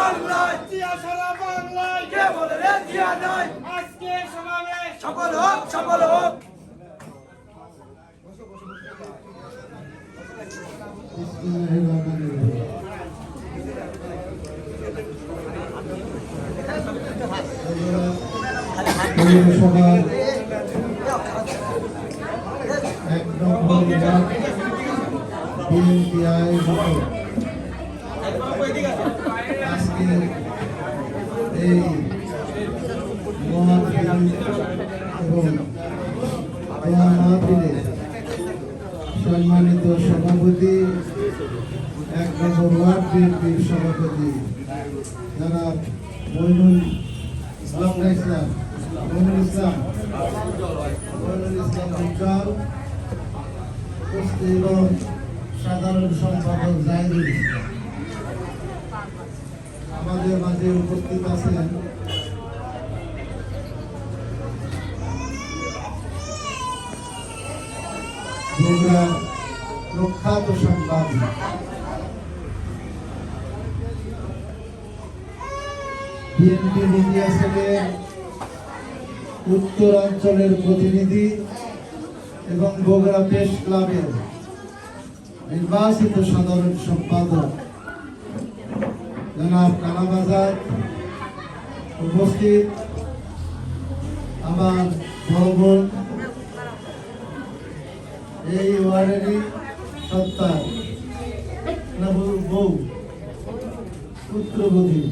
বাংলায় জিয়া সারা বাংলায় কে বলে রে জিয়া নাই আজকে সমাবেশ সফল হোক সফল হোক আজকে এই মহান এবং মহামাহফিলে সম্মানিত সভাপতি ১ নম্বর ওয়ার্ড বিএনপির সভাপতি জনাব মইনুল ইসলাম উজ্জ্বল এবং সাধারণ সম্পাদক জাহিদুল ইসলাম আমাদের মাঝে উপস্থিত আছেন বগুড়ার প্রখ্যাত সাংবাদিক বিএনপি মিডিয়া সেলের উত্তরাঞ্চলের প্রতিনিধি এবং বগুড়া প্রেস ক্লাবের নির্বাচিত সাধারণ সম্পাদক জনাব কালাবাজার উপস্থিত আমার বড় বোন এই ওয়ার্ডেরই সত্তার বউ পুত্রবধূ